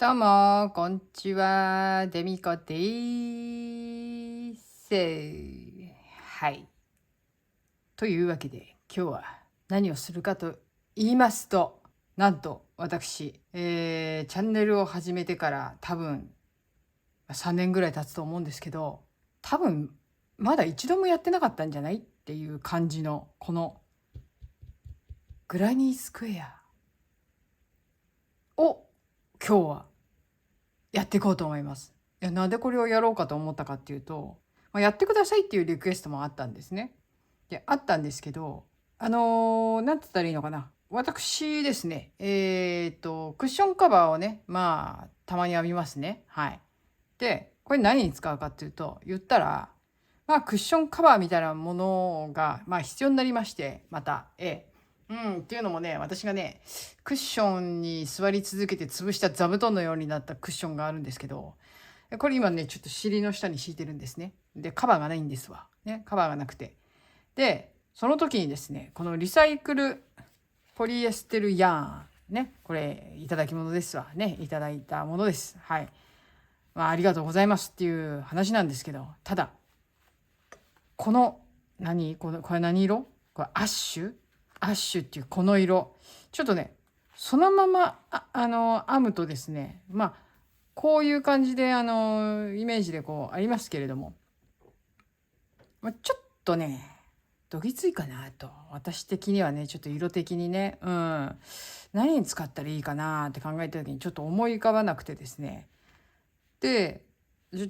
どうも、こんにちは。デミコでーす。はい。というわけで、今日は何をするかと言いますと、なんと私、チャンネルを始めてから多分3年ぐらい経つと思うんですけど、多分まだ一度もやってなかったんじゃないっていう感じの、このグラニースクエアを今日はやっていこうと思います。いや、なんでこれをやろうかと思ったかっていうと、やってくださいっていうリクエストもあったんですね。で、あったんですけど、なんて言ったらいいのかな。私ですね、クッションカバーをね、たまに編みますね。はい。で、これ何に使うかっていうと、言ったら、クッションカバーみたいなものが、必要になりまして、また、っていうのもね、私がね、クッションに座り続けて潰した座布団のようになったクッションがあるんですけど、これ今ね、ちょっと尻の下に敷いてるんですね。で、カバーがないんですわ。ね、カバーがなくて。で、その時にですね、このリサイクルポリエステルヤーン、ね、これ、いただき物ですわ。ね、いただいたものです。はい。ありがとうございますっていう話なんですけど、ただ、この、これ何色これアッシュっていうこの色。ちょっとね、そのまま、編むとですね、こういう感じで、イメージでこうありますけれども、ちょっとね、どぎついかなと。私的にはね、ちょっと色的にね、何に使ったらいいかなって考えた時にちょっと思い浮かばなくてですね。で、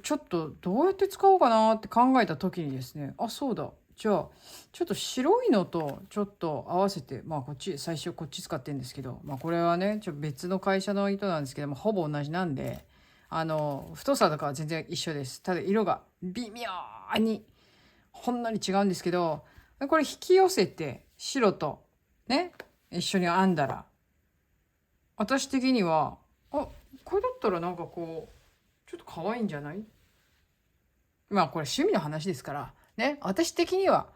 ちょっとどうやって使おうかなって考えた時にですね、あ、そうだ。じゃあ、ちょっと白いのとちょっと合わせて、最初こっち使ってるんですけど、これはね、別の会社の糸なんですけども、ほぼ同じなんで、太さとかは全然一緒です。ただ色が微妙にほんのり違うんですけど、これ引き寄せて白とね、一緒に編んだら、私的には、これだったらなんかこう、ちょっと可愛いんじゃない？これ趣味の話ですから、ね、私的には、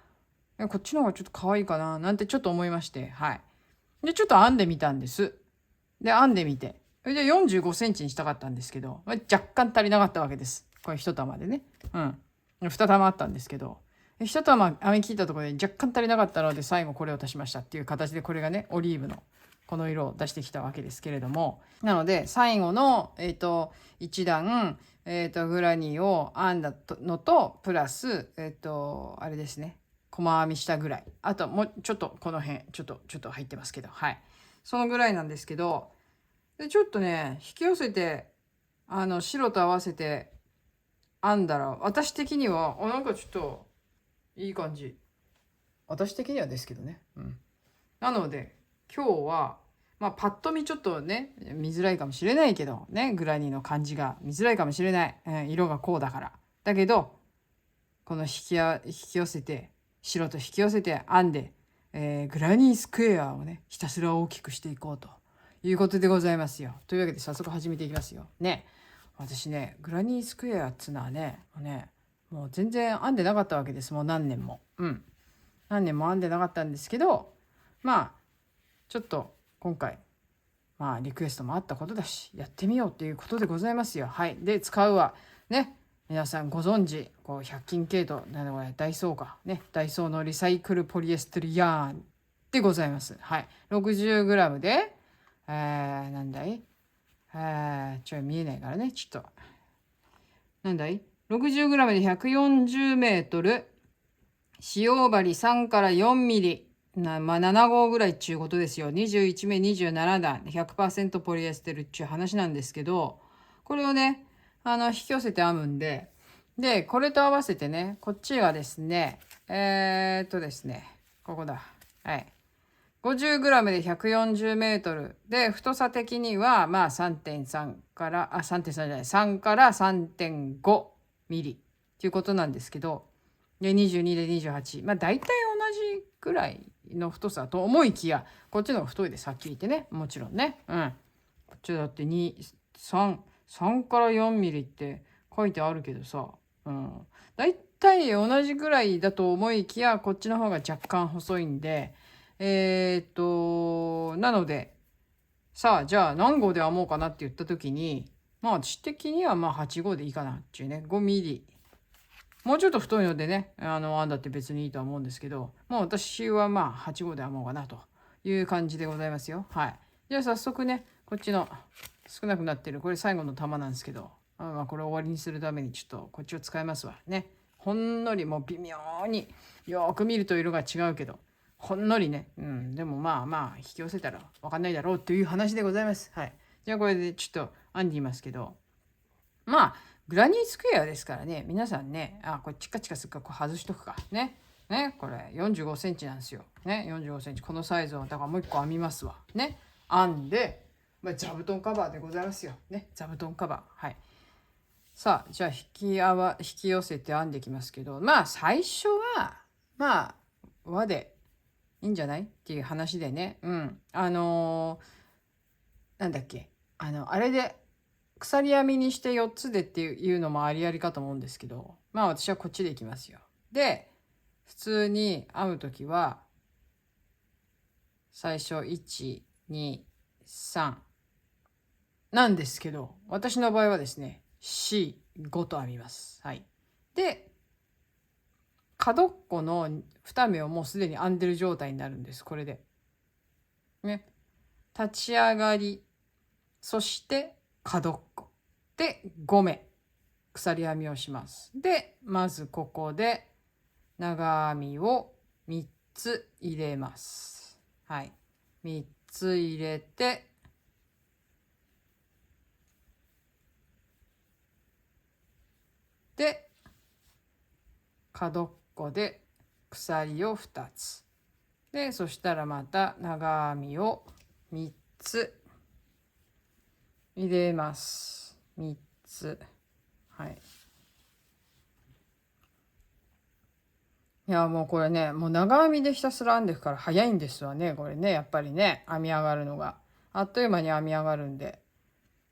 こっちの方がちょっと可愛いかな、なんてちょっと思いまして、はい。で、ちょっと編んでみたんです。で、編んでみて。それで45センチにしたかったんですけど、若干足りなかったわけです。これ一玉でね。うん。二玉あったんですけど、一玉編み切ったところで若干足りなかったので、最後これを足しましたっていう形で、これがね、オリーブのこの色を出してきたわけですけれども、なので、最後の、一段、グラニーを編んだのと、プラス、あれですね、細編みしたぐらい。あと、もうちょっとこの辺、ちょっと入ってますけど、はい。そのぐらいなんですけど、で、ちょっとね、引き寄せて、白と合わせて編んだら、私的には、なんかちょっと、いい感じ。私的にはですけどね。うん。なので、今日は、パッと見ちょっとね、見づらいかもしれないけど、ね、グラニーの感じが見づらいかもしれない。色がこうだから。だけど、この引き寄せて、白と引き寄せて編んで、グラニースクエアをね、ひたすら大きくしていこうということでございますよ。というわけで早速始めていきますよ。ね。私ね、グラニースクエアっつうのはね、もう全然編んでなかったわけです。もう何年も。うん。何年も編んでなかったんですけど、ちょっと今回、リクエストもあったことだし、やってみようっていうことでございますよ。はい。で、使うは、ね、皆さんご存知、こう、100均系統、なんだこれ、ダイソーか。ね、ダイソーのリサイクルポリエステルヤーンでございます。はい。60g で、なんだいちょい見えないからね、ちょっと。なんだい ?60g で140メートル、使用針3から4ミリ。7号ぐらいっちゅうことですよ。21目27段、100% ポリエステルっちゅう話なんですけど、これをね、引き寄せて編むんで、で、これと合わせてね、こっちがですね、ですね、ここだ。はい。50g で140メートルで、太さ的には、3.3から、3.3じゃない、3から3.5ミリっていうことなんですけど、で、22で28。大体同じぐらいの太さと思いきや、こっちの方が太いでさっき言ってね。もちろんね。うん。こっちだって2、3から4ミリって書いてあるけどさ。うん。大体同じぐらいだと思いきや、こっちの方が若干細いんで、なので、さあじゃあ何号で編もうかなって言った時に、まあ私的にはまあ8号でいいかなっていうね、5ミリ。もうちょっと太いのでね、編んだって別にいいとは思うんですけど、もう私はまあ8号で編もうかなという感じでございますよ。はい。じゃあ早速ね、こっちの少なくなってる、これ最後の玉なんですけど、まあこれ終わりにするためにちょっとこっちを使いますわ。ね。ほんのりもう微妙に、よく見ると色が違うけど、ほんのりね、でもまあまあ引き寄せたら分かんないだろうという話でございます。はい。じゃあこれでちょっと編んでみますけど、まあグラニースクエアですからね、皆さんね、これチカチカするからこう外しとくか。ね。ね、これ45センチなんですよ。ね、45センチ。このサイズを、だからもう一個編みますわ。ね。編んで、座布団カバーでございますよ。ね、座布団カバー。はい。さあ、じゃあ引き寄せて編んでいきますけど、まあ最初は、まあ、輪でいいんじゃないっていう話でね。なんだっけ。あれで、鎖編みにして4つでっていうのもありありかと思うんですけど、まあ私はこっちでいきますよ。で、普通に編むときは、最初1、2、3なんですけど、私の場合はですね、4、5と編みます。はい。で、角っこの2目をもうすでに編んでる状態になるんです。これで。ね。立ち上がり、そして角っこ。で、5目。鎖編みをします。で、まずここで長編みを3つ入れます。はい。3つ入れて、で、角っこで鎖を2つ。で、そしたらまた長編みを3つ入れます。3つ。はい。いや、もうこれね、もう長編みでひたすら編んでいくから早いんですわね、これね、やっぱりね、編み上がるのが。あっという間に編み上がるんで、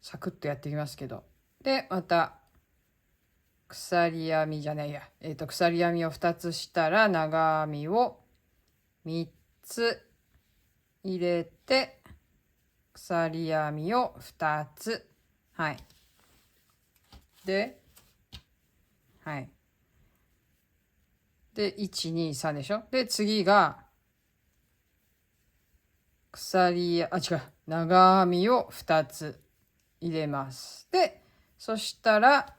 サクッとやっていきますけど。で、また、鎖編みじゃないや、鎖編みを2つしたら、長編みを3つ入れて、鎖編みを2つ。はい。で、はい。で、1、2、3でしょ。で、次が、違う。長編みを2つ入れます。で、そしたら、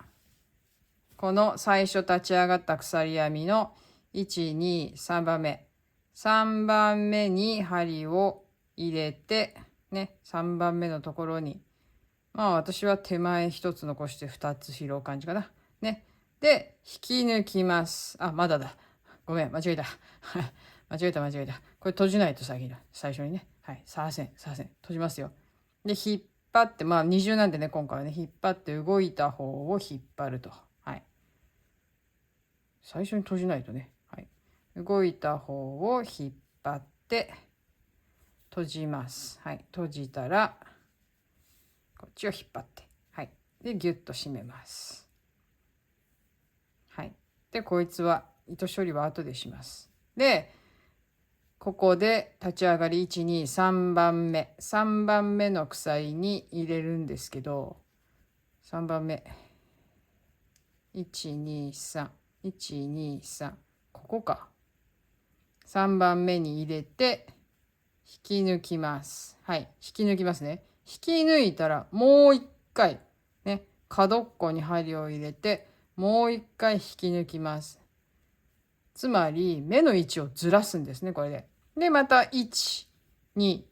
この最初立ち上がった鎖編みの1、2、3番目。3番目に針を入れて、ね、3番目のところに、まあ私は手前1つ残して2つ拾う感じかな。ね。で、引き抜きます。まだだ。ごめん、間違えた。間違えた。これ閉じないと最初にね。はい。サーセン。閉じますよ。で、引っ張って、まあ二重なんでね、今回はね、引っ張って動いた方を引っ張ると。はい。最初に閉じないとね。はい。動いた方を引っ張って閉じます。はい。閉じたら、こっちを引っ張って。はい。で、ギュッと締めます。はい。で、こいつは、糸処理は後でします。で、ここで立ち上がり1、2、3番目。3番目の鎖に入れるんですけど、3番目。1、2、3。1、2、3。ここか。3番目に入れて、引き抜きます。はい。引き抜きますね。引き抜いたら、もう一回、ね、角っこに針を入れて、もう一回引き抜きます。つまり、目の位置をずらすんですね、これで。で、また、1、2、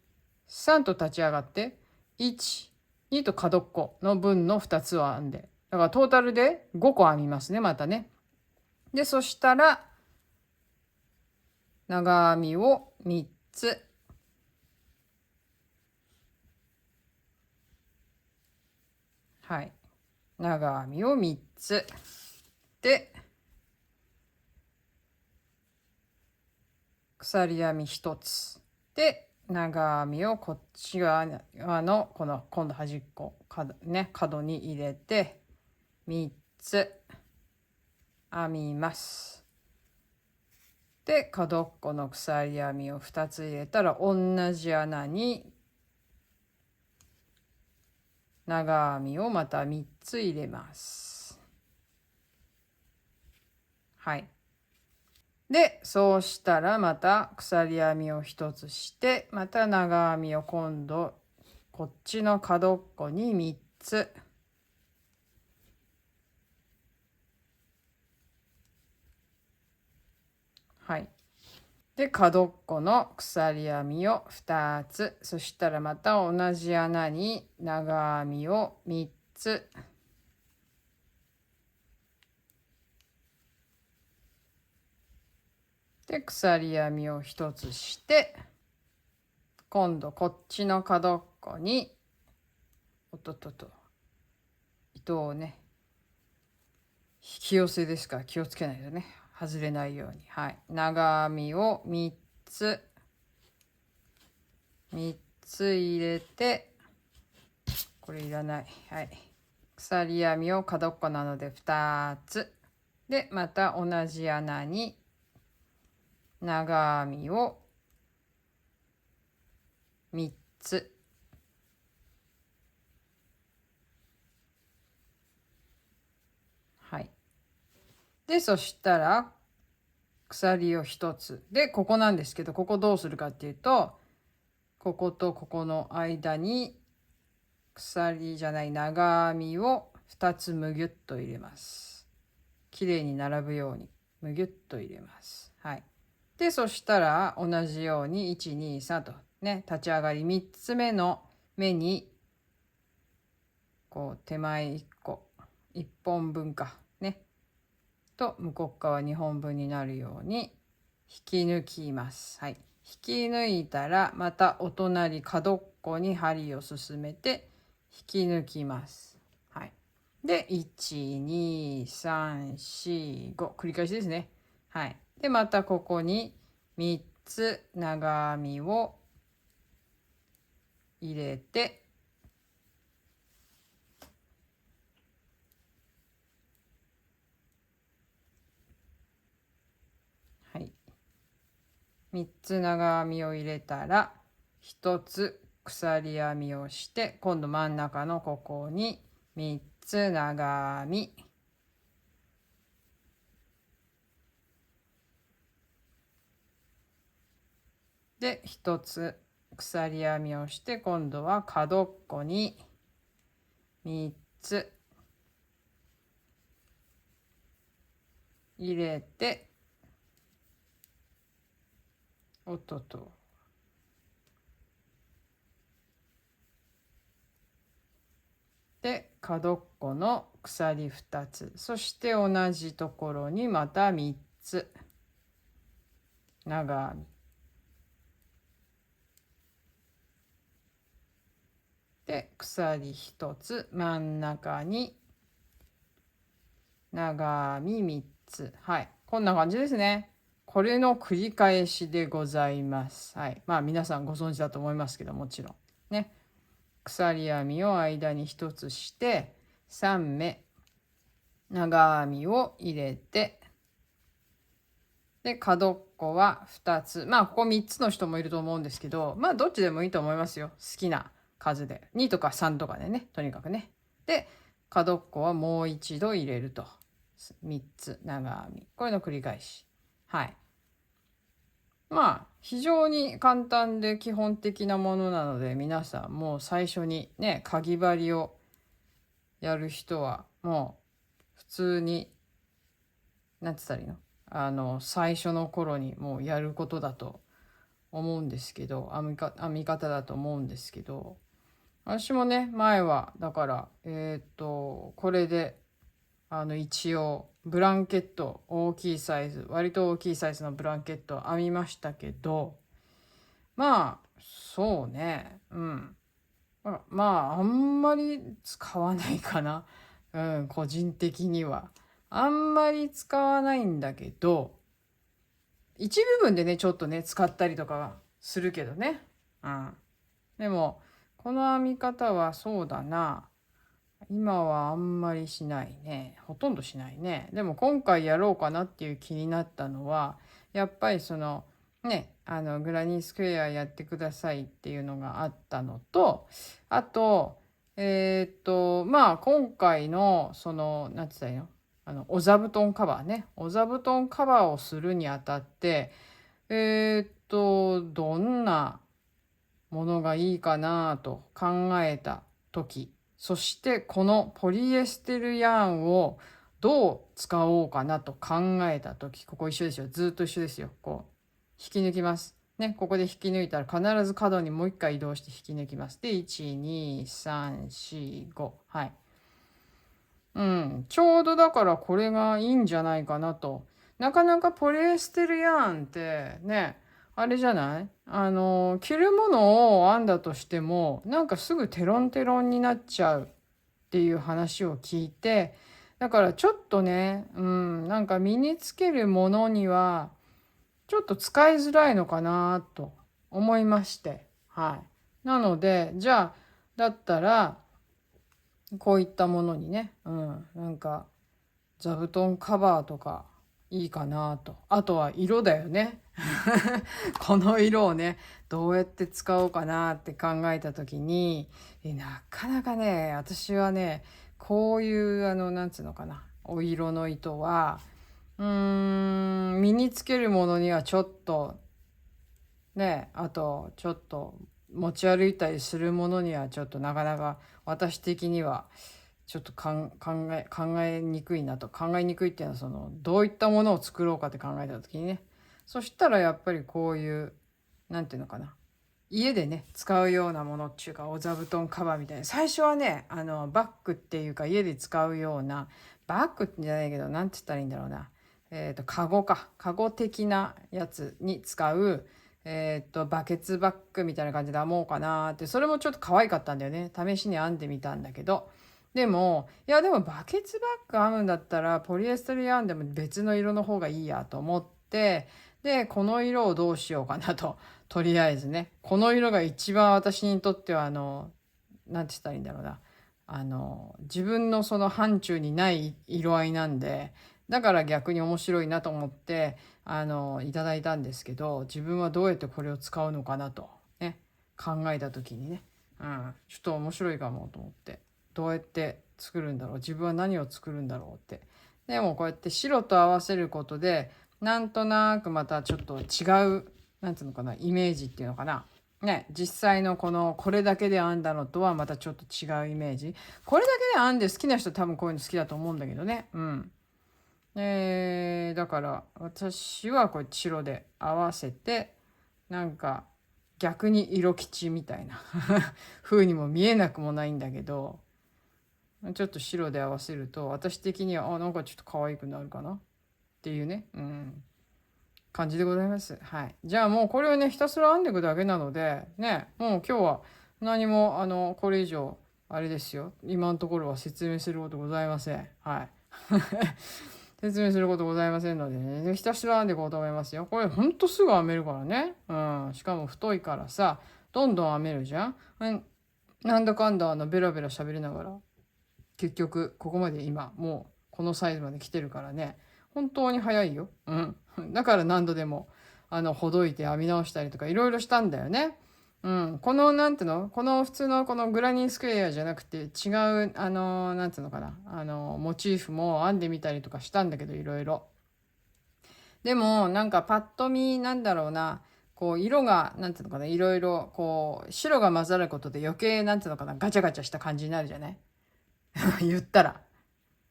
3と立ち上がって、1、2と角っこの分の2つを編んで。だからトータルで5個編みますね、またね。で、そしたら、長編みを3つ。はい。長編みを3つ。で、鎖編み1つ。で、長編みをこっち側の、この、今度端っこ、角に入れて、3つ編みます。で、角っこの鎖編みを2つ入れたら、同じ穴に長編みをまた3つ入れます。はい。で、そうしたらまた鎖編みを1つして、また長編みを今度こっちの角っこに3つ。はい。で、角っこの鎖編みを2つ。そしたらまた同じ穴に長編みを3つ。で、鎖編みを1つして、今度こっちの角っこに、おっとっとっと、糸をね、引き寄せですから気をつけないとね、外れないように。はい。長編みを3つ。3つ入れて、これいらない。はい。鎖編みを角っこなので2つ。で、また同じ穴に長編みを3つ。はい。で、そしたら鎖を1つ。で、ここなんですけど、ここどうするかっていうと、こことここの間に鎖じゃない長編みを2つむぎゅっと入れます。きれいに並ぶようにむぎゅっと入れます。はい。で、そしたら同じように1、2、3とね、立ち上がり3つ目の目にこう手前1個1本分かねと向こう側2本分になるように引き抜きます。はい。引き抜いたらまたお隣角っこに針を進めて引き抜きます。はい。で、1、2、3、4、5繰り返しですね。はい。で、またここに3つ長編みを入れて、はい。3つ長編みを入れたら、1つ鎖編みをして、今度真ん中のここに3つ長編み。で、1つ鎖編みをして、今度は角っこに3つ入れて、おっとっと。で、角っこの鎖2つ。そして同じところにまた3つ長編み。で、鎖1つ真ん中に長編み3つ。はい。こんな感じですね。これの繰り返しでございます。はい。まあ皆さんご存知だと思いますけど、もちろん。ね。鎖編みを間に1つして、3目長編みを入れて、で、角っこは2つ。まあここ3つの人もいると思うんですけど、まあどっちでもいいと思いますよ。好きな数で。2とか3とかでね、とにかくね。で、角っこはもう一度入れると。3つ長編み。これの繰り返し。はい。まあ非常に簡単で基本的なものなので、皆さんもう最初にね、かぎ針をやる人はもう普通に、なんて言ったらいいの、最初の頃にもうやることだと思うんですけど、編み方だと思うんですけど、私もね、前はだからこれで一応ブランケット大きいサイズ、割と大きいサイズのブランケットを編みましたけど、まあそうね、うん、まああんまり使わないかな。うん、個人的にはあんまり使わないんだけど、一部分でねちょっとね使ったりとかするけどね。うん。でもこの編み方はそうだな。今はあんまりしないね。ほとんどしないね。でも今回やろうかなっていう気になったのは、やっぱりそのね、グラニースクエアやってくださいっていうのがあったのと、あと、まあ今回のそのなんて言ったらいいの、お座布団カバーね、お座布団カバーをするにあたって、どんなものがいいかなと考えた時、そしてこのポリエステルヤーンをどう使おうかなと考えた時、ここ一緒ですよ。ずっと一緒ですよ。こう引き抜きます。ね、ここで引き抜いたら必ず角にもう一回移動して引き抜きます。で、1、2、3、4、5。はい。うん。ちょうどだからこれがいいんじゃないかなと。なかなかポリエステルヤーンってね、あれじゃない、着るものを編んだとしても、なんかすぐテロンテロンになっちゃうっていう話を聞いて、だからちょっとね、なんか身につけるものには、ちょっと使いづらいのかなと思いまして。はい。なので、じゃあ、だったら、こういったものにね、なんか、座布団カバーとかいいかなと。あとは色だよね。この色をね、どうやって使おうかなって考えた時に、なかなかね、私はね、こういうなんつうのかな、お色の糸は、身につけるものにはちょっとね、あとちょっと持ち歩いたりするものにはちょっとなかなか私的にはちょっと考えにくいなと。考えにくいっていうのはそのどういったものを作ろうかって考えた時にね、そしたらやっぱりこういうなんていうのかな、家でね使うようなものっていうか、お座布団カバーみたいな、最初はねバッグっていうか家で使うようなバッグじゃないけど、なんて言ったらいいんだろうな、カゴ的なやつに使うバケツバッグみたいな感じで編もうかなって、それもちょっと可愛かったんだよね。試しに編んでみたんだけど。でも、いやでもバケツバッグ編むんだったら、ポリエステルヤーンでも別の色の方がいいやと思って、で、この色をどうしようかなと。とりあえずね。この色が一番私にとっては、なんて言ったらいいんだろうな。自分のその範疇にない色合いなんで、だから逆に面白いなと思って、いただいたんですけど、自分はどうやってこれを使うのかなと、ね、考えた時にね、ちょっと面白いかもと思って、どうやって作るんだろう、自分は何を作るんだろうって。でもこうやって白と合わせることで、なんとなくまたちょっと違う、なんていうのかな、イメージっていうのかな。ね、実際のこれだけで編んだのとはまたちょっと違うイメージ。これだけで編んで好きな人多分こういうの好きだと思うんだけどね。だから私はこれ白で合わせて、なんか逆に色吉みたいな風にも見えなくもないんだけど、ちょっと白で合わせると私的にはなんかちょっと可愛くなるかなっていうね、感じでございます。はい。じゃあもうこれをねひたすら編んでいくだけなのでね、もう今日は何もこれ以上あれですよ、今のところは説明することございません。はい。説明することございませんのでね、ひたすら編んでいこうと思いますよ。これほんとすぐ編めるからね。しかも太いからさ、どんどん編めるじゃん。なんだかんだベラベラ喋りながら、結局ここまで今もうこのサイズまで来てるからね、本当に早いよ。だから何度でもほどいて編み直したりとかいろいろしたんだよね。このなんていうの、この普通のこのグラニースクエアじゃなくて違うなんていうのかな、モチーフも編んでみたりとかしたんだけどいろいろ。でもなんかパッと見なんだろうな、こう色がなんていうのかな、いろいろこう白が混ざることで余計なんていうのかな、ガチャガチャした感じになるじゃない。言ったら。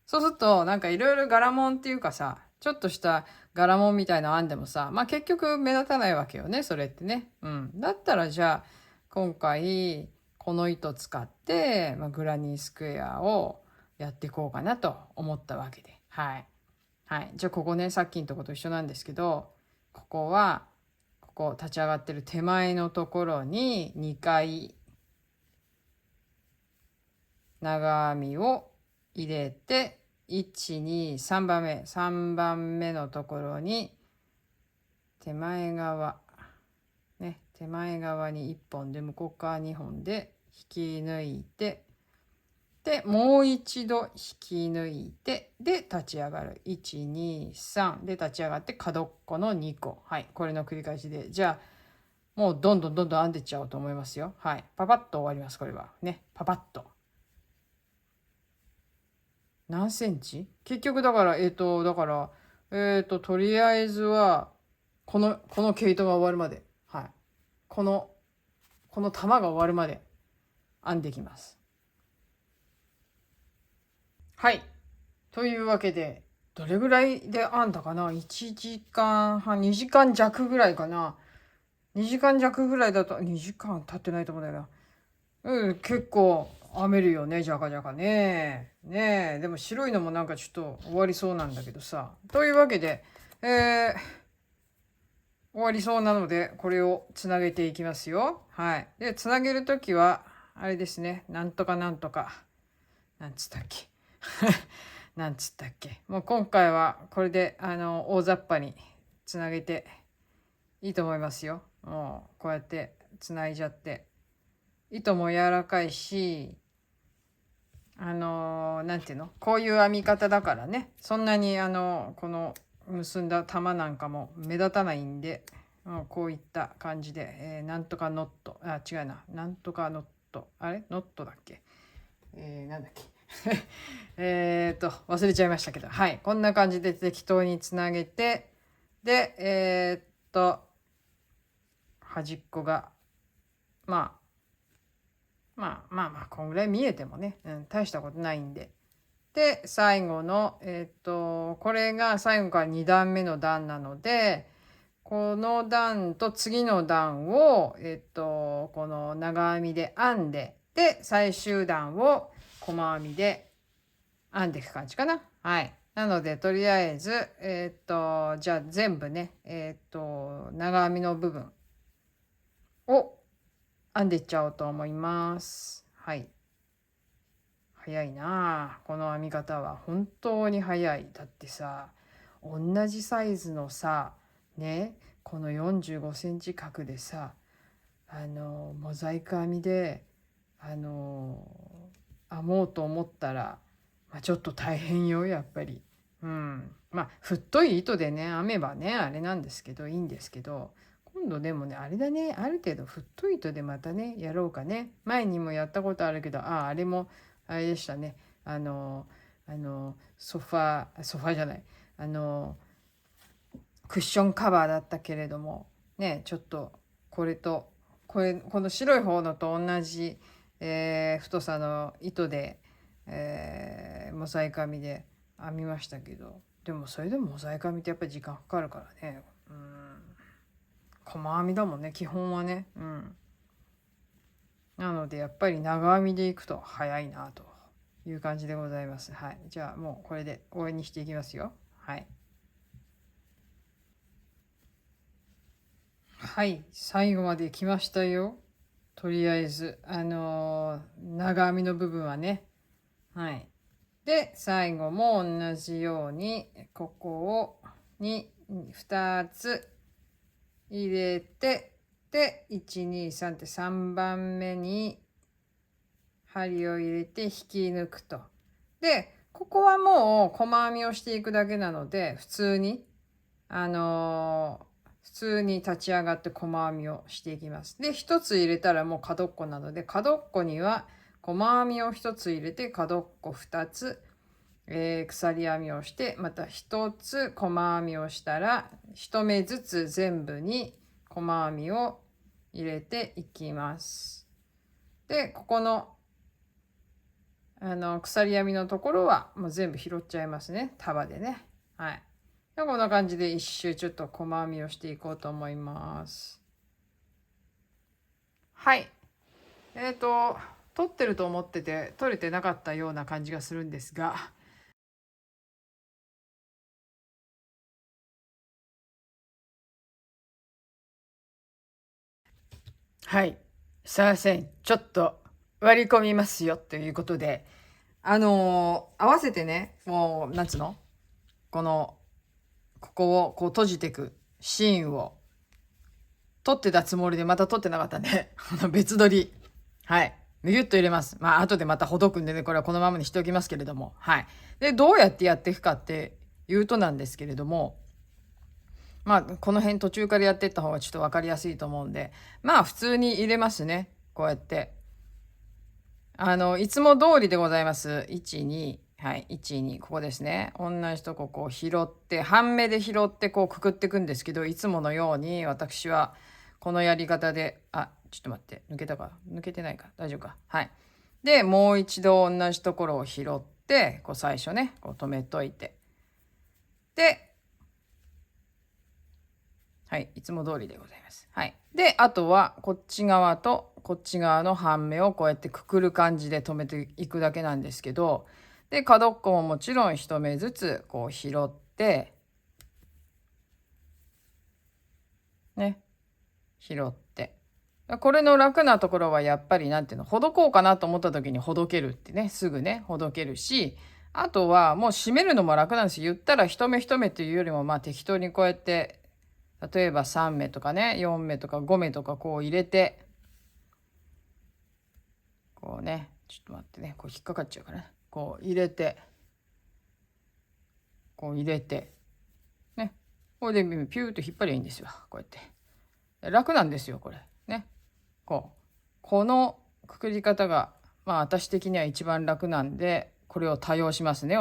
そうするとなんかいろいろ柄物っていうかさ、ちょっとした柄物みたいなの編んでもさ、まあ結局目立たないわけよね、それってね。だったらじゃあ今回この糸使って、グラニースクエアをやっていこうかなと思ったわけで。はい。はい。じゃあここね、さっきのとこと一緒なんですけど、ここは、ここ立ち上がってる手前のところに2回長編みを入れて、123番目3番目のところに手前側ね、手前側に1本で向こう側2本で引き抜いて、でもう一度引き抜いて、で立ち上がる、123で立ち上がって角っこの2個、はい、これの繰り返しで、じゃあもうどんどんどんどん編んでっちゃおうと思いますよ。はい、パパッと終わります。これはね、パパッと。何センチ結局だから、だから、とりあえずは、この毛糸が終わるまで、はい。この、この玉が終わるまで編んできます。はい。というわけで、どれぐらいで編んだかな？ 1 時間半、2時間弱ぐらいかな。2時間弱ぐらいだと、2時間経ってないと思うんだよな。うん、結構編めるよね、じゃかじゃかね。ねえ、でも白いのもなんかちょっと終わりそうなんだけどさ。というわけで、終わりそうなので、これをつなげていきますよ。はい。で、つなげるときは、あれですね、なんとかなんとか、なんつったっけ。なんつったっけ。もう今回はこれで、大雑把につなげていいと思いますよ。もう、こうやってつないじゃって。糸も柔らかいし、なんていうの、こういう編み方だからね、そんなにこの結んだ玉なんかも目立たないんで、こういった感じで、なんとかノット、あ、違うな、なんとかノット、あれノットだっけ、なんだっけ忘れちゃいましたけど、はい、こんな感じで適当につなげて、で、端っこが、まあ、こんぐらい見えてもね、大したことないんで。で、最後の、これが最後から2段目の段なので、この段と次の段を、この長編みで編んで、で、最終段を細編みで編んでいく感じかな。はい。なので、とりあえず、じゃあ全部ね、長編みの部分を編んでいっちゃおうと思います。はい。早いなあ、この編み方は本当に早い。だってさ、同じサイズのさ、ね、この45センチ角でさ、モザイク編みで、編もうと思ったら、ちょっと大変よ、やっぱり。うん。太い糸でね、編めばね、あれなんですけど、いいんですけど、今度でもね、あれだね、ある程度太い糸でまたね、やろうかね。前にもやったことあるけど、あれも、あれでしたね。ソファじゃない。あの、クッションカバーだったけれども、ね、ちょっと、これと、この白い方のと同じ、太さの糸で、モザイク編みで編みましたけど、でもそれでもモザイク編みってやっぱり時間かかるからね。細編みだもんね、基本はね。なのでやっぱり長編みでいくと早いなという感じでございます。はい。じゃあもうこれで終わりにしていきますよ。はい。はい。最後まで来ましたよ。とりあえず、長編みの部分はね。はい。で、最後も同じように、ここを、2つ入れて、で、1、2、3って3番目に針を入れて引き抜くと。で、ここはもう細編みをしていくだけなので、普通に立ち上がって細編みをしていきます。で、一つ入れたらもう角っこなので、角っこには細編みを一つ入れて、角っこ二つ、鎖編みをして、また一つ細編みをしたら、一目ずつ全部に細編みを入れていきます。で、ここの鎖編みのところはもう全部拾っちゃいますね。束でね。はい。でこんな感じで一周ちょっと細編みをしていこうと思います。はい。撮ってると思ってて撮れてなかったような感じがするんですが。はい。すいません。ちょっと割り込みますよということで、合わせてね、もう、なんつうのここをこう閉じていくシーンを撮ってたつもりでまた撮ってなかったんで、別撮り。はい。ギュッと入れます。後でまたほどくんでね、これはこのままにしておきますけれども。はい。で、どうやってやっていくかっていうとなんですけれども、この辺途中からやっていった方がちょっと分かりやすいと思うんで、普通に入れますね。こうやって。いつも通りでございます。1、2、はい、1、2、ここですね。同じとここう拾って、半目で拾ってこうくくっていくんですけど、いつものように私はこのやり方で、ちょっと待って、抜けたか抜けてないか大丈夫か。はい。で、もう一度同じところを拾って、こう最初ね、こう止めといて。で、はい、いつも通りでございます。はい。で、あとはこっち側とこっち側の半目をこうやってくくる感じで止めていくだけなんですけど、で、角っこももちろん一目ずつこう拾って、ね、拾って。これの楽なところはやっぱりなんていうの、ほどこうかなと思った時にほどけるってね、すぐね、ほどけるし、あとはもう締めるのも楽なんですよ。言ったら一目一目っていうよりも、まあ適当にこうやって、例えば3目とかね、4目とか5目とかこう入れて、こうね、ちょっと待ってね、こう引っかかっちゃうからね。こう入れて、こう入れて、ね。これでピューッと引っ張りゃいいんですよ。こうやって。楽なんですよ、これ。ね。このくくり方が、まあ私的には一番楽なんで、これを多用しますね、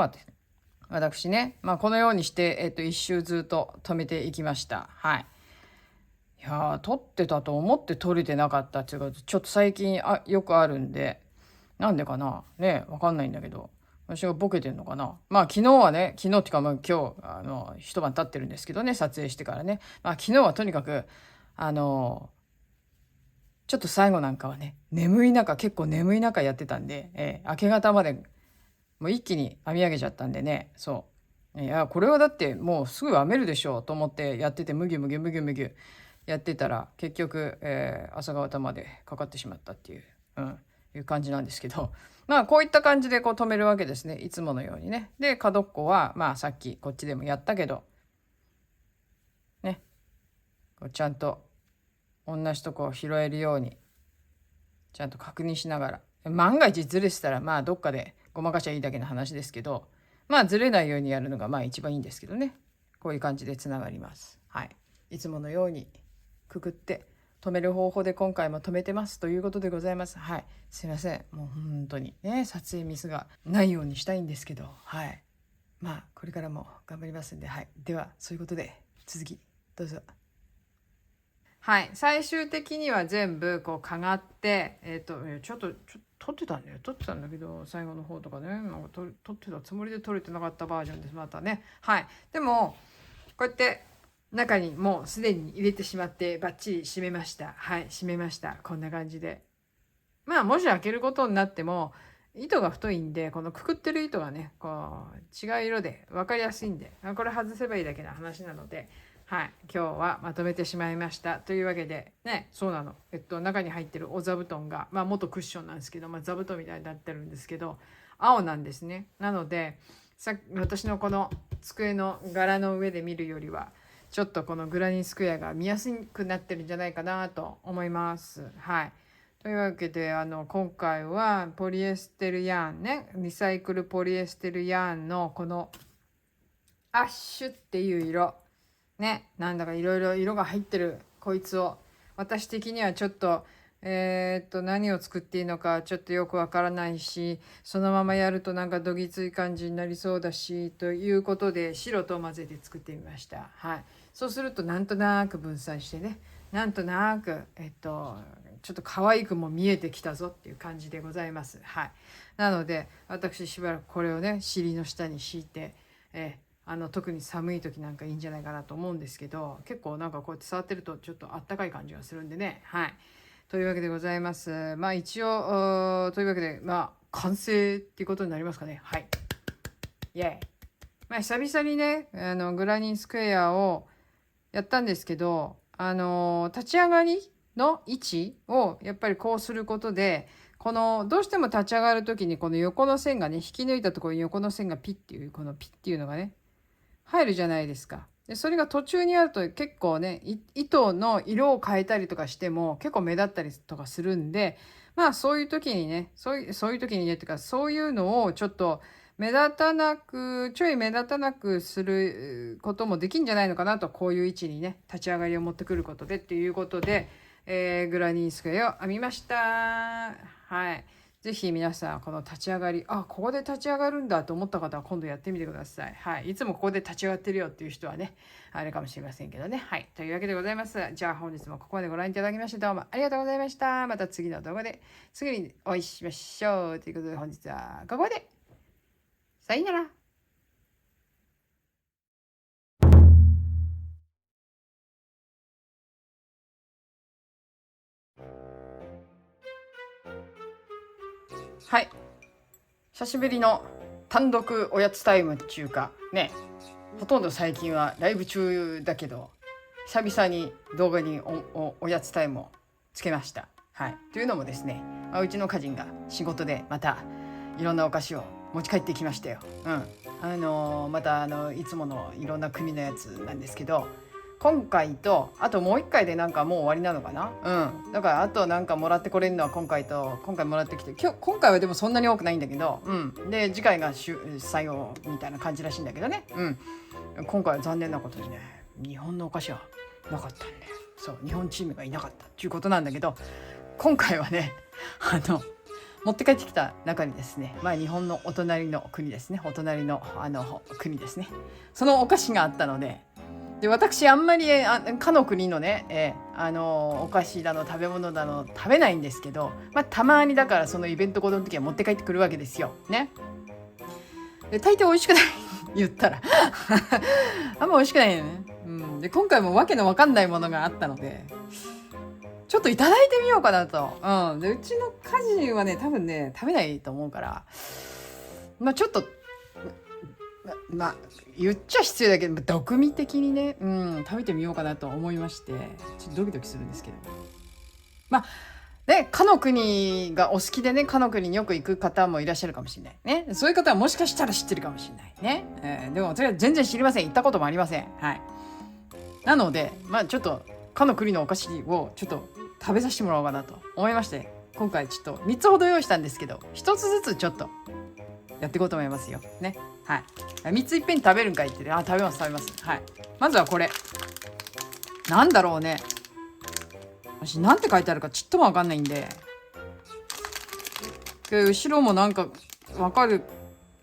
私ね。まあこのようにして、一周ずっと止めていきました。はい。いやー、撮ってたと思って撮れてなかったっていうか、ちょっと最近よくあるんで、なんでかなね、わかんないんだけど、私がボケてんのかな。まあ昨日はね、昨日っていうかまあ今日、一晩経ってるんですけどね、撮影してからね。まあ昨日はとにかく、あの、ちょっと最後なんかはね、結構眠い中やってたんで、明け方までもう一気に編み上げちゃったんでね、そう。いや、これはだってもうすぐ編めるでしょうと思ってやってて、むぎゅむぎゅむぎゅむぎゅやってたら、結局、朝方までかかってしまったっていう、いう感じなんですけど、まあこういった感じでこう止めるわけですね。いつものようにね。で、角っこは、まあさっきこっちでもやったけど、ね、こうちゃんと同じとこを拾えるようにちゃんと確認しながら、万が一ずれてたらまあどっかでごまかしゃいいだけの話ですけど、まあずれないようにやるのがまあ一番いいんですけどね。こういう感じでつながります。はい。いつものようにくくって止める方法で今回も止めてますということでございます。はい。すいません。もう本当にね、撮影ミスがないようにしたいんですけど、はい。まあこれからも頑張りますんで、はい。ではそういうことで続きどうぞ。はい、最終的には全部こうかがって、ちょっと撮ってたんだけど、最後の方とかね、なんか撮ってたつもりで撮れてなかったバージョンです、またね。はい。でも、こうやって中にもうすでに入れてしまってバッチリ閉めました。はい、閉めました。こんな感じで。まあ、もし開けることになっても、糸が太いんで、このくくってる糸がね、こう、違う色で分かりやすいんで、これ外せばいいだけの話なので、はい、今日はまとめてしまいました。というわけで、ね、そうなの。中に入ってるお座布団が、まあ、元クッションなんですけど、まあ、座布団みたいになってるんですけど、青なんですね。なので、私のこの机の柄の上で見るよりは、ちょっとこのグラニースクエアが見やすくなってるんじゃないかなと思います。はい。というわけで今回はポリエステルヤーンね、リサイクルポリエステルヤーンのこのアッシュっていう色ね、なんだかいろいろ色が入ってるこいつを私的にはちょっと何を作っていいのかちょっとよくわからないし、そのままやるとなんかどぎつい感じになりそうだしということで白と混ぜて作ってみました。はい。そうするとなんとなく分散してね、なんとなくちょっと可愛くも見えてきたぞっていう感じでございます。はい。なので私しばらくこれをね尻の下に敷いて、特に寒い時なんかいいんじゃないかなと思うんですけど、結構なんかこうやって触ってるとちょっとあったかい感じがするんでね。はい。というわけでございます。まあ一応というわけでまあ完成っていうことになりますかね。はい。イエーイ。まあ久々にねグラニースクエアをやったんですけど、立ち上がりの位置をやっぱりこうすることで、このどうしても立ち上がる時にこの横の線がね引き抜いたところに横の線がピッっていうこのピッっていうのがね入るじゃないですか。でそれが途中にあると結構ね糸の色を変えたりとかしても結構目立ったりとかするんで、まあそういう時にねそういう時にねっていうかそういうのをちょっとちょい目立たなくすることもできんじゃないのかなと、こういう位置にね立ち上がりを持ってくることでっていうことで、グラニースクエアを編みました。はい。ぜひ皆さんこの立ち上がり、ここで立ち上がるんだと思った方は今度やってみてください。はい、いつもここで立ち上がってるよっていう人はね、あれかもしれませんけどね。はい、というわけでございます。じゃあ本日もここまでご覧いただきましてどうもありがとうございました。また次の動画ですぐにお会いしましょうということで、本日はここまで。さよなら。はい、久しぶりの単独おやつタイムっていうかね、ほとんど最近はライブ中だけど久々に動画におやつタイムをつけました。はい、というのもですね、うちの家人が仕事でまたいろんなお菓子を持ち帰ってきましたよ。またいつものいろんな国のやつなんですけど、今回とあともう一回でなんかもう終わりなのかな。だからあとなんかもらってこれるのは今回もらってきて、今回はでもそんなに多くないんだけど、で次回が最後みたいな感じらしいんだけどね。今回は残念なことにね、日本のお菓子はなかったんで、そう、日本チームがいなかったっていうことなんだけど、今回はね持って帰ってきた中にですね、日本のお隣の国ですね、国ですね、そのお菓子があったので、私あんまりかの国のね、お菓子だの食べ物だの食べないんですけど、たまにだからそのイベントごとの時は持って帰ってくるわけですよね。で大抵美味しくない言ったらあんま美味しくないよね。で今回もわけのわかんないものがあったので、ちょっといただいてみようかなと。でうちの家人はね多分ね食べないと思うから、ちょっと言っちゃ失礼だけど毒味的にね、食べてみようかなと思いまして、ちょっとドキドキするんですけど、かの国がお好きでね、かの国によく行く方もいらっしゃるかもしれないね。そういう方はもしかしたら知ってるかもしれないね。でもそれは全然知りません。行ったこともありません。はい。なのでちょっとかの国のお菓子をちょっと食べさせてもらおうかなと思いまして、今回ちょっと3つほど用意したんですけど、1つずつちょっとやっていこうと思いますよね。はい、3ついっぺんに食べるんかいって、食べます。はい、まずはこれなんだろうね、私なんて書いてあるかちっともわかんないんで、後ろもなんかわかる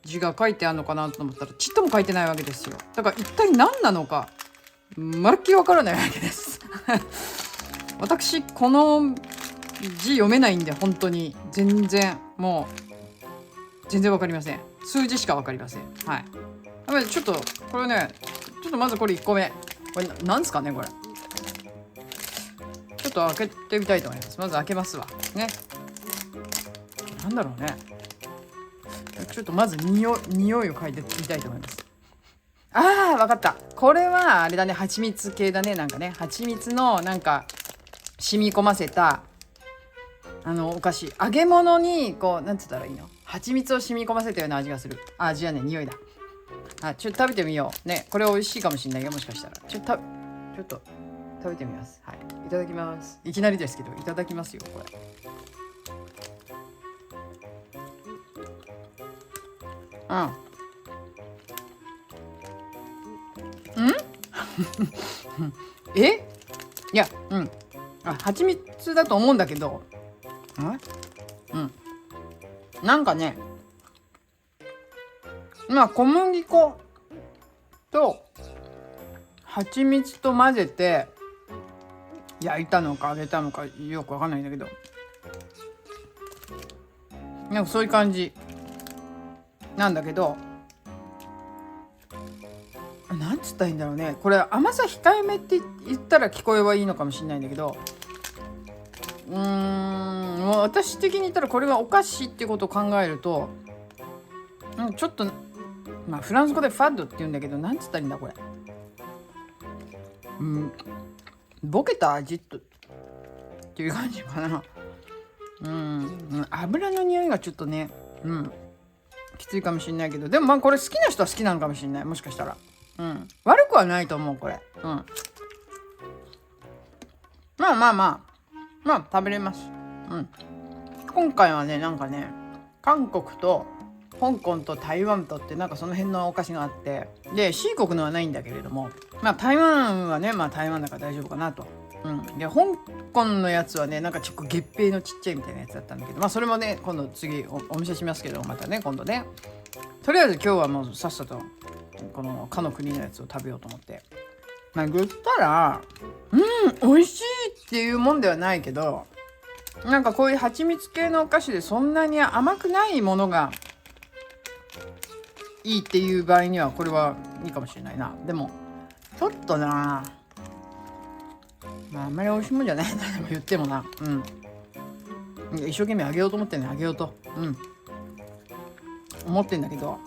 字が書いてあるのかなと思ったらちっとも書いてないわけですよ。だから一体何なのかまるっきりわからないわけです私この字読めないんで、本当に全然わかりません。数字しかわかりません。はい。ちょっとこれね、ちょっとまずこれ1個目、これなんですかね、これちょっと開けてみたいと思います。まず開けますわね。なんだろうね、ちょっとまず匂いを嗅いでみたいと思います。わかった。これはあれだね、蜂蜜系だね。なんかね、蜂蜜のなんか染み込ませたお菓子、揚げ物にこうなんつったらいいの、蜂蜜を染み込ませたような味がする。味はね、匂いだ。ちょっと食べてみようね。これ美味しいかもしれないよ、もしかしたら。ちょっと食べてみます。はい、いただきます。いきなりですけどいただきますよ、これ。えいや、蜂蜜だと思うんだけど、なんかね、小麦粉と蜂蜜と混ぜて焼いたのか揚げたのかよくわかんないんだけど、なんかそういう感じなんだけど、なんつったらいいんだろうね。これ甘さ控えめって言ったら聞こえはいいのかもしれないんだけど、もう私的に言ったらこれがお菓子ってことを考えると、ちょっとフランス語でファッドって言うんだけど、なんつったらいいんだこれ。ボケた味っていう感じかな。油の匂いがちょっとね、きついかもしれないけど、でもこれ好きな人は好きなのかもしれない。もしかしたら悪くはないと思う、これ。食べれます。今回はね、なんかね、韓国と香港と台湾とってなんかその辺のお菓子があって、で C 国のはないんだけれども、台湾はね、台湾だから大丈夫かなと。で香本のやつはねなんかちょっと月餅のちっちゃいみたいなやつだったんだけど、まあそれもね今度次お見せしますけど、またね今度ね。とりあえず今日はもうさっさとこのかの国のやつを食べようと思って、まあ言ったら美味しいっていうもんではないけど、なんかこういう蜂蜜系のお菓子でそんなに甘くないものがいいっていう場合にはこれはいいかもしれないな。でもちょっとな、まああんまり美味しいもんじゃないな、でも言ってもな。一生懸命あげようと思ってね、あげようと思ってんだけど、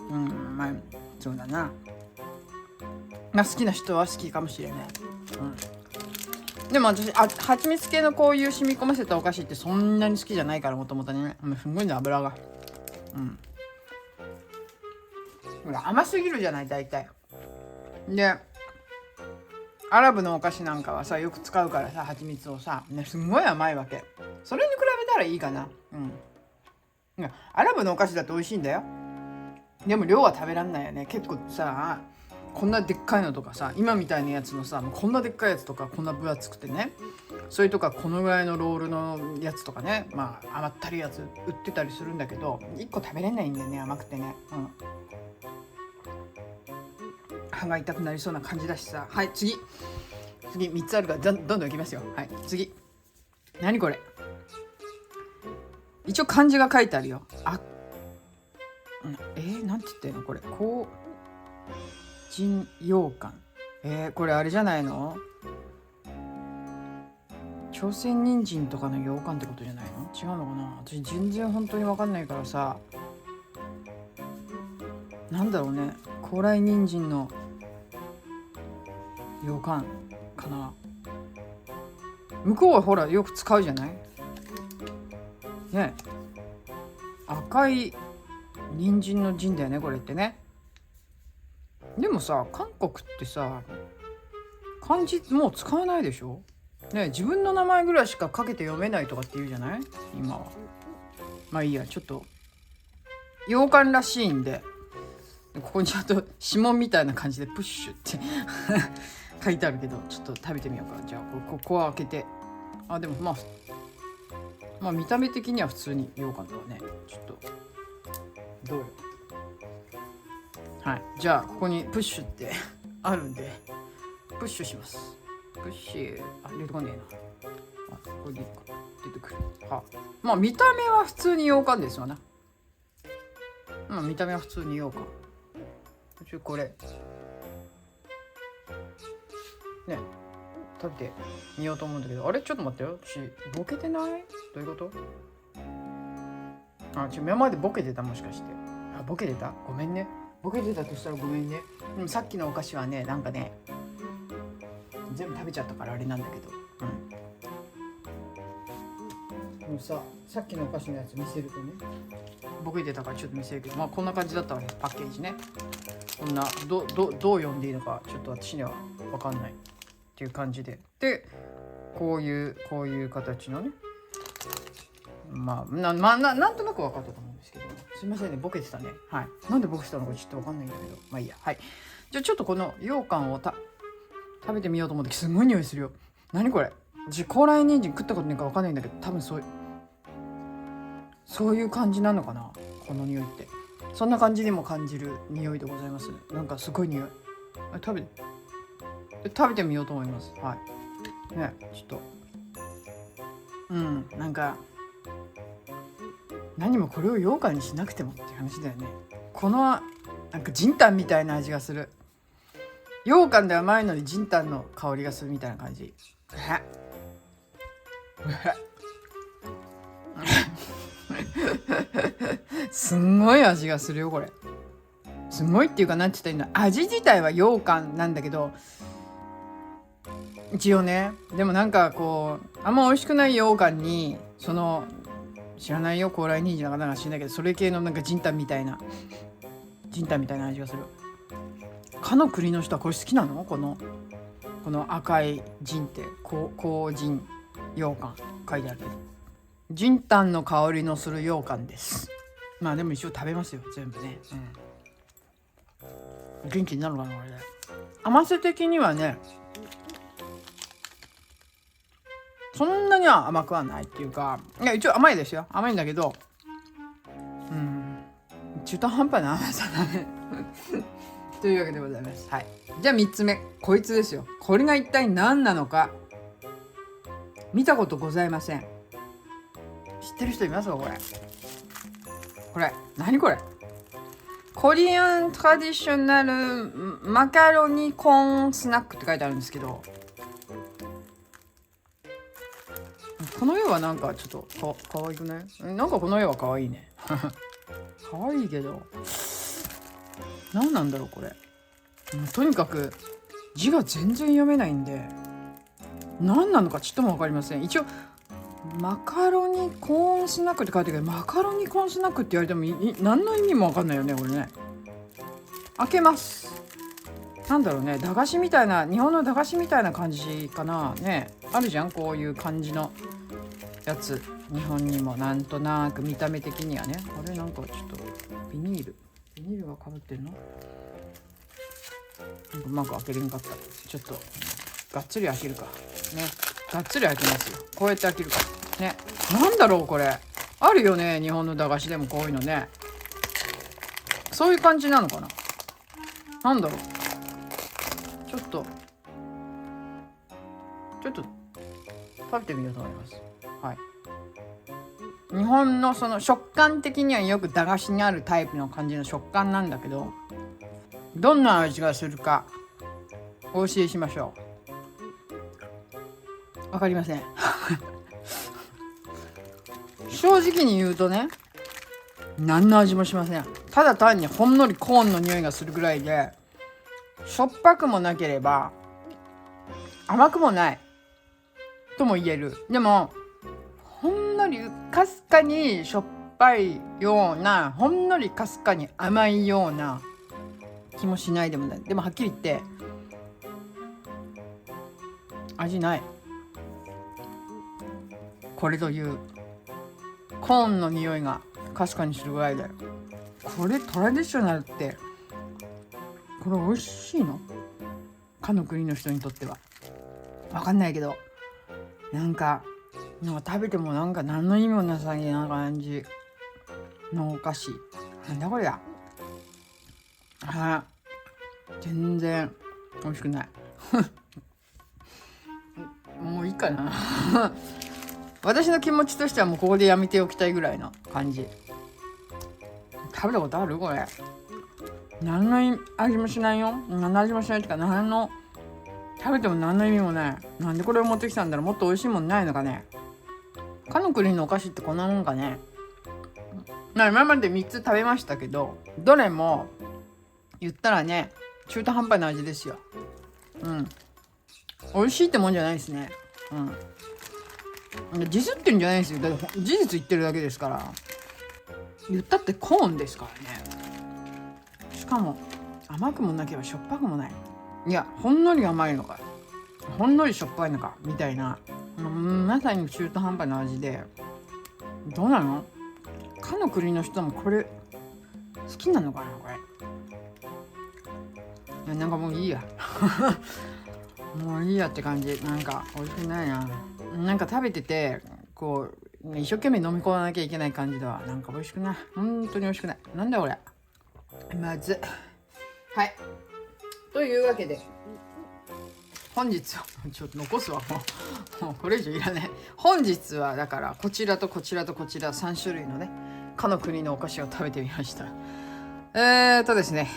まあそうだな。まあ好きな人は好きかもしれない。でも私蜂蜜系のこういう染み込ませたお菓子ってそんなに好きじゃないから、もともとね。すごいね油が。甘すぎるじゃない大体。でアラブのお菓子なんかはさよく使うからさ、蜂蜜をさ、ね、すんごい甘いわけ。それに比べたらいいかな。アラブのお菓子だと美味しいんだよ。でも量は食べらんないよね。結構さこんなでっかいのとかさ、今みたいなやつのさ、こんなでっかいやつとかこんな分厚くてね、それとかこのぐらいのロールのやつとかね、まあ甘ったるいやつ売ってたりするんだけど、1個食べれないんだよね、甘くてね。歯が痛くなりそうな感じだしさ。はい、次3つあるからどんどんいきますよ。はい、次何これ。一応漢字が書いてあるよ。なんて言ってんのこれ。香人羊羹。これあれじゃないの、朝鮮人参とかの羊羹ってことじゃないの。違うのかな。私全然本当に分かんないからさ、なんだろうね、高麗人参の羊羹かな。向こうはほらよく使うじゃないね。赤い人参の人だよねこれってね。でもさ韓国ってさ漢字もう使わないでしょね。自分の名前ぐらいしかかけて読めないとかって言うじゃない今は。まあいいや、ちょっと羊羹らしいんで、ここにちゃんと指紋みたいな感じでプッシュって書いてあるけど、ちょっと食べてみようか。じゃあここは開けて。でもまあ見た目的には普通に羊羹だわね。ちょっとどうよ。はい、じゃあここにプッシュってあるんでプッシュします。プッシュ出てこねえな。これでいいか、出てくる。まあ見た目は普通に羊羹ですよね。見た目は普通に羊羹。これね食べてみようと思うんだけど、あれちょっと待ってよ、私ボケてない？どういうこと？今までボケてた、もしかして。ボケてた？ごめんね。ボケてたとしたらごめんね。でもさっきのお菓子はね、なんかね全部食べちゃったからあれなんだけど、でもさっきのお菓子のやつ見せるとね、ボケてたからちょっと見せるけど、こんな感じだったわけ、パッケージね。こんなどう読んでいいのかちょっと私には分かんないっていう感じで、こういう形のね、なんとなく分かったと思うんですけど、すいませんね、ボケてたね。はい、なんでボケてたのかちょっと分かんないんだけど、まあいいや。はい、じゃあちょっとこの羊羹を食べてみようと思って、すごい匂いするよ。何これ。高麗人参食ったことないか分かんないんだけど、多分そういう感じなのかな、この匂いって。そんな感じにも感じる匂いでございます。なんかすごい匂い。食べてみようと思います。はいね、ちょっとなんか何もこれを羊羹にしなくてもっていう話だよね。このなんかジンタンみたいな味がする。羊羹で甘いのにジンタンの香りがするみたいな感じ。すんごい味がするよこれ。すごいっていうか、なんて言ったらいいの、味自体は羊羹なんだけど一応ね。でもなんかこうあんま美味しくない羊羹にその知らないよ、高麗人参の方が知らないけど、それ系のなんかジンタンみたいな味がする。かの国の人はこれ好きなの？この赤いジンって香人羊羹書いてあるけど、ジンタンの香りのする羊羹です。まあでも一応食べますよ全部ね。元気になるかなこれで。甘さ的にはねそんなには甘くはないっていうか、いや一応甘いですよ、甘いんだけど、中途半端な甘さだねというわけでございます。はい。じゃあ3つ目、こいつですよ。これが一体何なのか、見たことございません。知ってる人いますか？これ何これ？コリアントラディショナルマカロニコーンスナックって書いてあるんですけど、この絵はなんかちょっとかわいくない？なんかこの絵はかわいいねかわいいけど何なんだろうこれ。とにかく字が全然読めないんで何なのかちょっとも分かりません。一応マカロニコーンスナックって書いてあるけど、マカロニコーンスナックって言われても何の意味も分かんないよねこれね。開けます。なんだろうね、駄菓子みたいな、日本の駄菓子みたいな感じかなね。あるじゃんこういう感じのやつ、日本にもなんとなく見た目的にはね。あれなんかちょっとビニールがかぶってるの、うまく開けれんかった。ちょっとがっつり開けるかね。がっつり開けますよ。こうやって開けるかね。なんだろうこれ、あるよね日本の駄菓子でもこういうのね。そういう感じなのかな。なんだろう、ちょっと食べてみようと思います。はい。日本のその食感的にはよく駄菓子にあるタイプの感じの食感なんだけど、どんな味がするかお教えしましょう。わかりません正直に言うとね、何の味もしません。ただ単にほんのりコーンの匂いがするぐらいで、しょっぱくもなければ甘くもないとも言える。でもほんのりかすかにしょっぱいような、ほんのりかすかに甘いような気もしないでもない。でもはっきり言って味ない。これというコーンの匂いがかすかにするぐらいだよ。これトラディショナルって、これ美味しいの？かの国の人にとっては分かんないけど、なんか食べてもなんか何の意味もなさげな感じのお菓子。なんだこれや。全然美味しくないもういいかな私の気持ちとしてはもうここでやめておきたいぐらいの感じ。食べたことあるこれ？何の味もしないよ。何の味もしないっていうか、食べても何の意味もない。なんでこれを持ってきたんだろう。もっと美味しいもんないのかね。かの国のお菓子ってこんなもんかね。今まで3つ食べましたけど、どれも言ったらね中途半端な味ですよ。美味しいってもんじゃないですね。ディスってるんじゃないですよ。だって事実言ってるだけですから。言ったってコーンですからね。しかも甘くもなければしょっぱくもない。いやほんのり甘いのかほんのりしょっぱいのかみたいな、まさに中途半端な味で、どうなの？かの国の人もこれ好きなのかなこれ。いやなんかもういいやもういいやって感じ。なんか美味しくないな。なんか食べててこう一生懸命飲み込まなきゃいけない感じではなんか美味しくない。本当に美味しくない。なんだこれまず。はい、というわけで本日はちょっと残すわもうこれ以上いらない。本日はだからこちらとこちらとこちら3種類のねかの国のお菓子を食べてみました。ですね、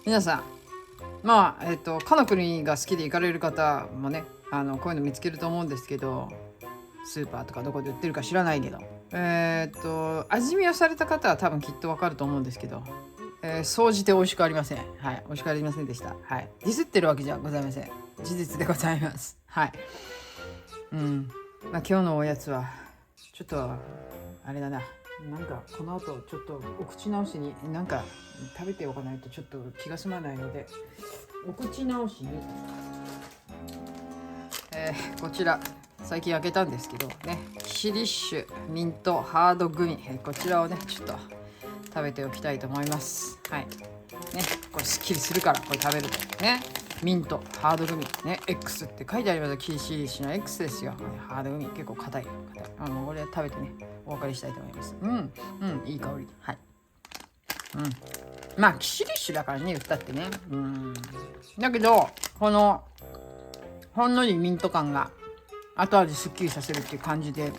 皆さんかの国が好きで行かれる方もねこういうの見つけると思うんですけど、スーパーとかどこで売ってるか知らないけど、味見をされた方は多分きっとわかると思うんですけど、総じて美味しくありません。はい、美味しくありませんでした。はい、ディスってるわけじゃございません。事実でございます。はい。今日のおやつはちょっとあれだな。なんかこの後ちょっとお口直しになんか食べておかないとちょっと気が済まないので、お口直しに、こちら最近開けたんですけどね、キシリッシュミントハードグミ、こちらをねちょっと食べておきたいと思います。はいね、これすっきりするからこれ食べるとね。ミントハードグミね X って書いてありますキーシリッシュの X ですよ。ハードグミ結構硬いこれ食べてねお別れしたいと思います。いい香り。はい。まあキシリッシュだからね言ったってね。だけどこのほんのりミント感が後味すっきりさせるっていう感じで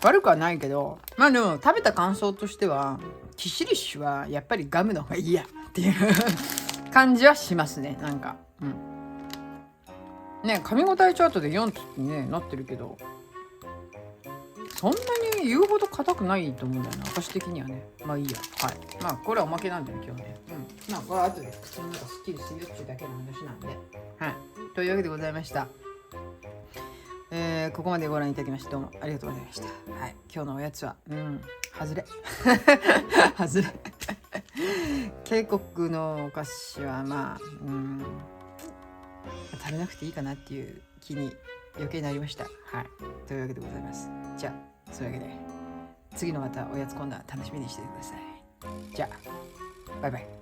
悪くはないけど、まあでも食べた感想としてはキシリッシュはやっぱりガムの方がいいやっていう感じはしますね。なんかね噛み応えチャートで4つってねなってるけど、そんなに言うほど硬くないと思うんだよな私的にはね。まあいいや。はい。まあこれはおまけなんだよ今日ね。まあこれは後で口の中すっきりするよっていうだけの話なんで。はい。というわけでございました。ここまでご覧いただきましてどうもありがとうございました。はい。今日のおやつは外れ外れ渓谷のお菓子はまあ食べなくていいかなっていう気に余計になりました。はい。というわけでございます。じゃあそういうわけで次のまたおやつ今度は楽しみにしててください。じゃあバイバイ。